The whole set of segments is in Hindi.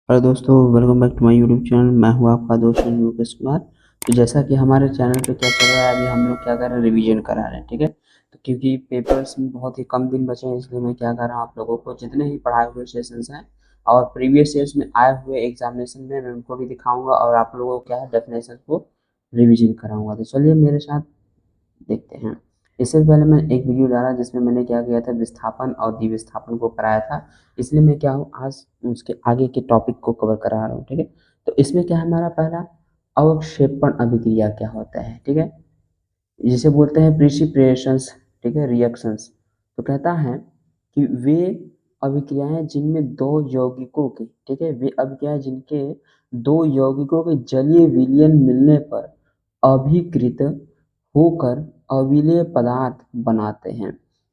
हेलो दोस्तों, welcome back to my YouTube channel. मैं हूं आपका दोस्त रूपेश कुमार। तो जैसा कि हमारे चैनल पे क्या चल रहा है, अभी हम लोग क्या कर रहे हैं, रिवीजन करा रहे हैं। ठीक है, तो क्योंकि पेपर्स में बहुत ही कम दिन बचे हैं, इसलिए मैं क्या कर रहा हूँ, आप लोगों को जितने ही पढ़ाए हुए सेशंस हैं और प्रीवियस ईयर्स में आए हुए एग्जामिनेशन में मैं उनको भी दिखाऊंगा और आप लोगों को क्या है, डेफिनेशन को रिविजन कराऊंगा। तो चलिए मेरे साथ देखते हैं। इससे पहले मैं एक वीडियो डाला जिसमें मैंने क्या किया था, विस्थापन और द्विविस्थापन को कराया था। इसलिए मैं क्या हूँ, आज उसके आगे के टॉपिक को कवर करा रहा हूँ। ठीक है, तो इसमें क्या है, हमारा पहला अवक्षेपण अभिक्रिया क्या होता है। ठीक है, जिसे बोलते हैं प्रिसिपिटेशंस। ठीक है, रिएक्शंस। तो कहता है कि वे अभिक्रियाएं जिनमें दो यौगिकों के, ठीक है, वे अभिक्रियाएं जिनके दो यौगिकों के जलीय विलयन मिलने पर अभिकृत होकर अविलेय पदार्थ बनाते हैं।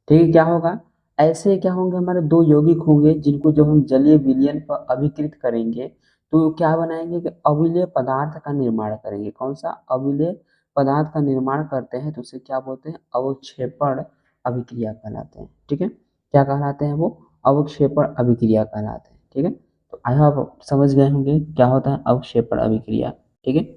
ठीक है, क्या होगा, ऐसे क्या होंगे, हमारे दो यौगिक होंगे जिनको जब हम जलीय विलयन पर अभिकृत करेंगे तो क्या बनाएंगे कि अविलेय पदार्थ का निर्माण करेंगे। कौन सा अविलेय पदार्थ का निर्माण करते हैं, तो उसे क्या बोलते हैं, अवक्षेपण अभिक्रिया कहलाते हैं। ठीक है, क्या कहलाते हैं वो, अवक्षेपण अभिक्रिया कहलाते हैं। ठीक है, तो आई होप आप समझ गए होंगे क्या होता है अवक्षेपण अभिक्रिया। ठीक है,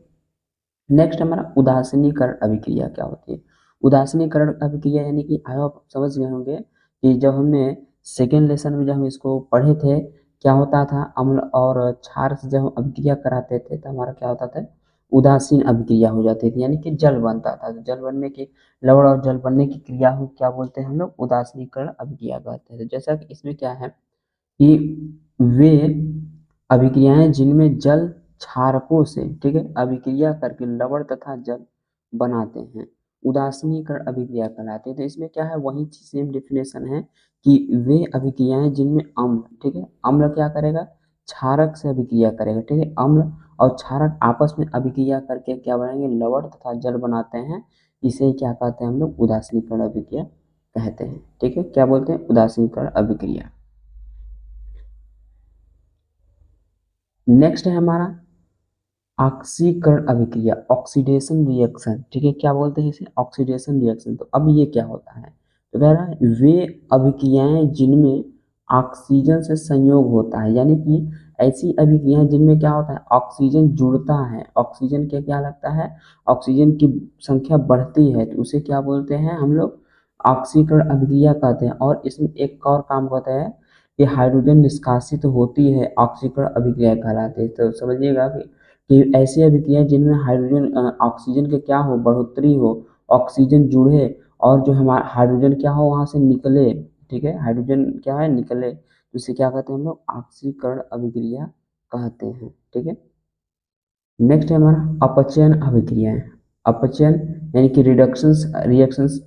नेक्स्ट हमारा उदासीनीकरण अभिक्रिया क्या होती है। उदासीनीकरण अभिक्रिया यानी कि आई होप समझ गए होंगे कि जब हमने सेकेंड लेसन में जब हम इसको पढ़े थे, क्या होता था, अम्ल और क्षार से जब हम अभिक्रिया कराते थे तो हमारा क्या होता था, उदासीन अभिक्रिया हो जाती थी, यानी कि जल बनता था। तो जल बनने की, लवण और जल बनने की क्रिया को क्या बोलते हैं हम लोग, उदासीनीकरण अभिक्रिया कहते हैं। तो जैसा कि इसमें क्या है कि वे अभिक्रियाएं जिनमें जल क्षारकों से, ठीक है, अभिक्रिया करके लवण तथा जल बनाते हैं, उदासीनीकरण अभिक्रिया कहलाते हैं। तो इसमें क्या है, वही सेम डेफिनेशन है कि वे अभिक्रियाएं जिनमें अम्ल, ठीक है, अम्ल क्या करेगा, क्षारक से अभिक्रिया करेगा। ठीक है, अम्ल और क्षारक आपस में अभिक्रिया करके क्या बनाएंगे, लवण तथा जल बनाते हैं। इसे क्या कहते हैं हम लोग, उदासीनीकरण अभिक्रिया कहते हैं। ठीक है, क्या बोलते हैं, उदासीनीकरण अभिक्रिया। नेक्स्ट है हमारा ऑक्सीकरण अभिक्रिया, ऑक्सीडेशन रिएक्शन। ठीक है, क्या बोलते हैं इसे, ऑक्सीडेशन रिएक्शन। तो अब ये क्या होता है, तो कह रहा है वे अभिक्रियाएं जिनमें ऑक्सीजन से संयोग होता है, यानी कि ऐसी अभिक्रियाएं जिनमें क्या होता है, ऑक्सीजन जुड़ता है, ऑक्सीजन के क्या लगता है, ऑक्सीजन की संख्या बढ़ती है, तो उसे क्या बोलते हैं हम लोग, ऑक्सीकरण अभिक्रिया कहते हैं। और इसमें एक और काम होता है कि हाइड्रोजन निष्कासित होती है, ऑक्सीकरण अभिक्रिया कहलाते हैं। तो समझिएगा कि ऐसी अभिक्रियाएं जिनमें हाइड्रोजन ऑक्सीजन के क्या हो, बढ़ोतरी हो, ऑक्सीजन जुड़े और जो हमारा हाइड्रोजन क्या हो वहां से निकले। ठीक है, हाइड्रोजन क्या है, निकले, तो इसे क्या कहते हैं हम लोग, ऑक्सीकरण अभिक्रिया कहते हैं। ठीक है, नेक्स्ट है हमारा अपचयन अभिक्रियाएं। अपचयन यानी कि रिडक्शंस रिएक्शंस।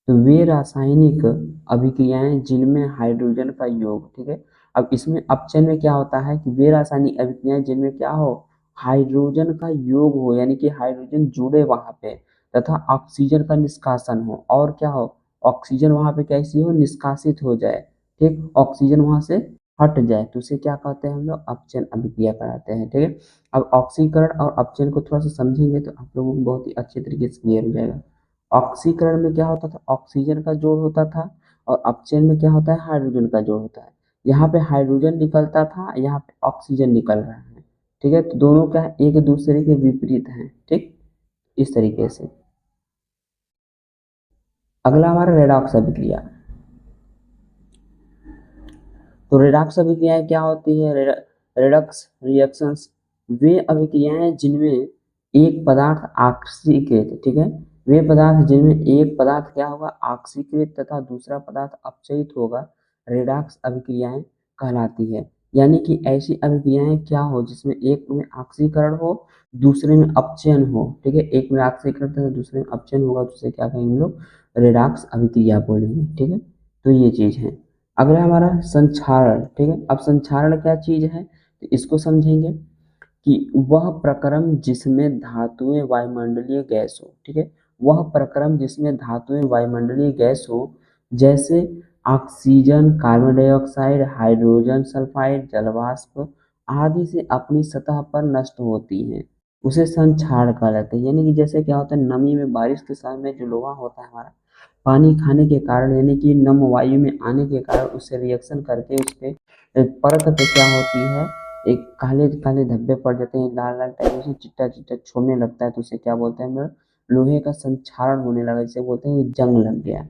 तो वे रासायनिक अभिक्रियाएं जिनमें हाइड्रोजन का योग, ठीक है, अब इसमें अपचयन में क्या होता है कि वे रासायनिक अभिक्रियाएं जिनमें क्या हो, हाइड्रोजन का योग हो, यानी कि हाइड्रोजन जुड़े वहां पे, तथा ऑक्सीजन का निष्कासन हो, और क्या हो, ऑक्सीजन वहां पे कैसी हो, निष्कासित हो जाए। ठीक, ऑक्सीजन वहां से हट जाए, तो उसे क्या कहते हैं हम लोग, अपचयन अभिक्रिया कराते हैं। ठीक है, अब ऑक्सीकरण और अपचयन को थोड़ा सा समझेंगे तो आप लोगों को बहुत ही अच्छे तरीके से क्लियर हो जाएगा। ऑक्सीकरण में क्या होता था, ऑक्सीजन का जोड़ होता था, और अपचयन में क्या होता है, हाइड्रोजन का जोड़ होता है। यहाँ पे हाइड्रोजन निकलता था, यहाँ पे ऑक्सीजन निकल रहा है। ठीक है, तो दोनों क्या है, एक दूसरे के विपरीत हैं। ठीक, इस तरीके से। अगला हमारा रेडॉक्स अभिक्रिया। तो रेडॉक्स अभिक्रियाएं क्या होती है, रेडॉक्स रिएक्शंस वे अभिक्रियाएं जिनमें एक पदार्थ ऑक्सीकृत, ठीक है, वे पदार्थ जिनमें एक पदार्थ क्या होगा, ऑक्सीकृत तथा दूसरा पदार्थ अपचयित होगा, रेडॉक्स अभिक्रियाएं कहलाती है। यानी कि ऐसी अभिक्रियाएं क्या हो जिसमें एक में ऑक्सीकरण हो, दूसरे में अपचयन हो। ठीक है, एक में ऑक्सीकरण तथा दूसरे में अपचयन होगा, तो उसे क्या कहेंगे हम लोग, रेडॉक्स अभिक्रिया बोलेंगे। ठीक है, तो ये चीज है। अगला हमारा संक्षारण। ठीक है, अब संक्षारण क्या चीज है, तो इसको समझेंगे कि वह प्रक्रम जिसमें धातुएं वायुमंडलीय गैस हो। ठीक है, वह प्रक्रम जिसमें धातुएं वायुमंडलीय गैस हो, जैसे oxygen, carbon dioxide, hydrogen sulphide, जलवाष्प आदि से अपनी सतह पर नष्ट होती हैं, उसे संक्षारण कहलाते हैं। यानी कि जैसे क्या होता है, नमी में, बारिश के समय में जो लोहा होता है हमारा, पानी खाने के कारण, यानी कि नम वायु में आने के कारण उससे रिएक्शन करके उसके परत पे क्या होती है, एक काले काले धब्बे पड़ जाते हैं, लाल लाल टाइप से चिट्टा चिट्टा छोड़ने लगता है, तो उसे क्या बोलते हैं हम लोग, लोहे का संक्षारण होने लगा, जिसे बोलते हैं ये जंग लग गया।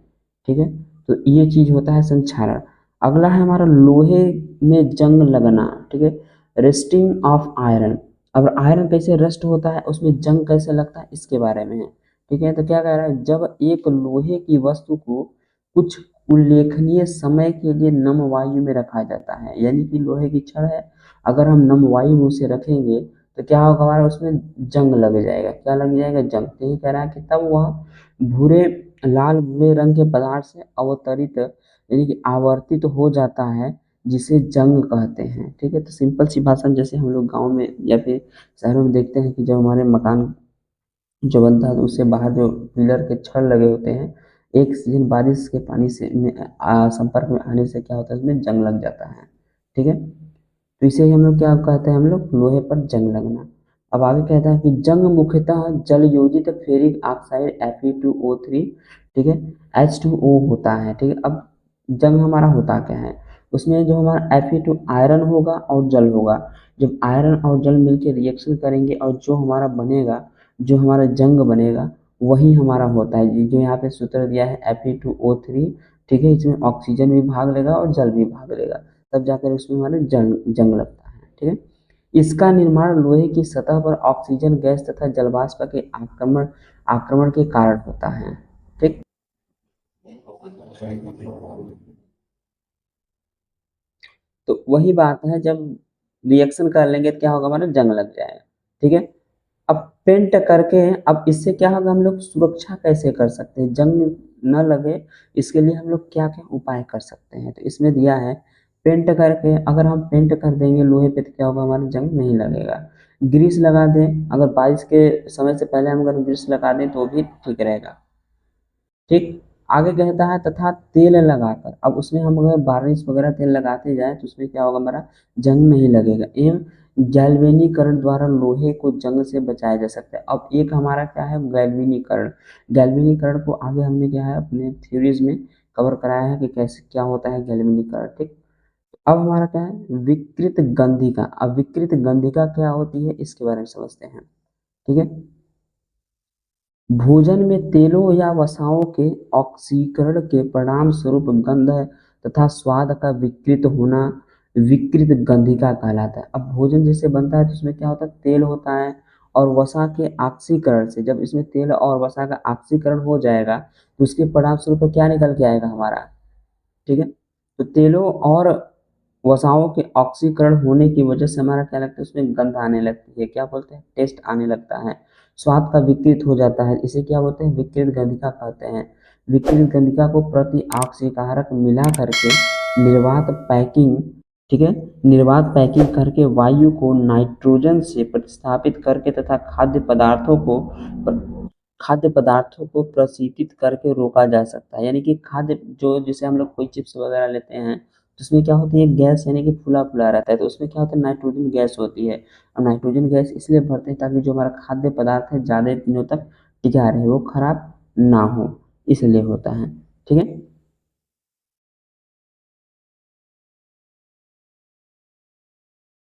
ठीक है, तो ये चीज होता है संक्षारण। अगला है हमारा लोहे में जंग लगना। ठीक है, रेस्टिंग ऑफ आयरन। अब आयरन कैसे रस्ट होता है, उसमें जंग कैसे लगता है, इसके बारे में है। ठीक है, तो क्या कह रहा है, जब एक लोहे की वस्तु को कुछ उल्लेखनीय समय के लिए नम वायु में रखा जाता है, यानी कि लोहे की छड़ है, अगर हम नम वायु में उसे रखेंगे तो क्या होगा, हमारा उसमें जंग लग जाएगा। क्या लग जाएगा, जंग। तो ये कह रहा है कि तब वह भूरे, लाल भूरे रंग के पदार्थ से अवतरित यानी कि आवर्तित हो जाता है, जिसे जंग कहते हैं। ठीक है, तो सिंपल सी भाषा में, जैसे हम लोग गांव में या फिर शहरों में देखते हैं कि जब हमारे मकान जो बनता है तो उससे बाहर जो पिलर के छड़ लगे होते हैं, एक सीजन बारिश के पानी से संपर्क में आने से क्या होता है, उसमें जंग लग जाता है। ठीक है, तो इसे ही हम लोग क्या कहते हैं, हम लोग लोहे पर जंग लगना। अब आगे कहता है कि जंग मुख्यतः जल योजित फेरिक ऑक्साइड Fe2O3, ठीक है, H2O होता है। ठीक है, अब जंग हमारा होता क्या है, उसमें जो हमारा Fe2 आयरन होगा और जल होगा। जब आयरन और जल मिलकर रिएक्शन करेंगे और जो हमारा बनेगा, जो हमारा जंग बनेगा, वही हमारा होता है। जो यहाँ पे सूत्र दिया है Fe2O3। ठीक है, इसमें ऑक्सीजन भी भाग लेगा और जल भी भाग लेगा, तब जाकर उसमें हमारे जंग जंग लगता है। ठीक है, इसका निर्माण लोहे की सतह पर ऑक्सीजन गैस तथा जलवाष्प के आक्रमण आक्रमण के कारण होता है। ठीक, तो वही बात है, जब रिएक्शन कर लेंगे तो क्या होगा, हमारा जंग लग जाएगा। ठीक है, अब पेंट करके, अब इससे क्या होगा, हम लोग सुरक्षा कैसे कर सकते हैं, जंग न लगे, इसके लिए हम लोग क्या क्या उपाय कर सकते हैं, तो इसमें दिया है पेंट करके। अगर हम पेंट कर देंगे लोहे पे तो क्या होगा, हमारा जंग नहीं लगेगा। ग्रीस लगा दें, अगर बारिश के समय से पहले हम अगर ग्रीस लगा दें तो भी ठीक रहेगा। ठीक, आगे कहता है तथा तेल लगाकर। अब उसमें हम अगर वार्निश वगैरह तेल लगाते जाए तो उसमें क्या होगा, हमारा जंग नहीं लगेगा। एवं गैल्वेनीकरण द्वारा लोहे को जंग से बचाया जा सकता है। अब एक हमारा क्या है, गैल्वेनीकरण। गैल्वेनीकरण को आगे हमने क्या है अपने थ्योरीज में कवर कराया है कि कैसे क्या होता है गैल्वेनीकरण। ठीक, अब हमारा क्या है, विकृत गंधिका। अब विकृत गंधिका क्या होती है, इसके बारे में समझते हैं। ठीक है, भोजन में तेलों या वसाओं के ऑक्सीकरण के परिणाम स्वरूप गंध तथा स्वाद का विकृत होना विकृत गंधिका कहलाता है। अब भोजन जैसे बनता है तो उसमें क्या होता है, तेल होता है, और वसा के ऑक्सीकरण से, जब इसमें तेल और वसा का ऑक्सीकरण हो जाएगा तो उसके परिणाम स्वरूप क्या निकल के आएगा हमारा। ठीक है, तो तेलों और वसाओं के ऑक्सीकरण होने की वजह से हमारा क्या लगता है, उसमें गंध आने लगती है, क्या बोलते हैं, टेस्ट आने लगता है, स्वाद का विकृत हो जाता है, इसे क्या बोलते हैं, विकृत गंधिका कहते हैं। विकृत गंधिका को प्रति ऑक्सीकारक मिला करके निर्वात पैकिंग, ठीक है, निर्वात पैकिंग करके वायु को नाइट्रोजन से प्रतिस्थापित करके तथा खाद्य पदार्थों को प्रशीतित करके रोका जा सकता है। यानी कि खाद्य जो, जैसे हम लोग कोई चिप्स वगैरह लेते हैं तो उसमें क्या होती है, गैस, यानी कि फूला फूला रहता है, तो उसमें क्या होता है, नाइट्रोजन गैस होती है। और नाइट्रोजन गैस इसलिए भरते हैं ताकि जो हमारा खाद्य पदार्थ है ज़्यादा दिनों तक टिका रहे, वो खराब ना हो, इसलिए होता है। ठीक है,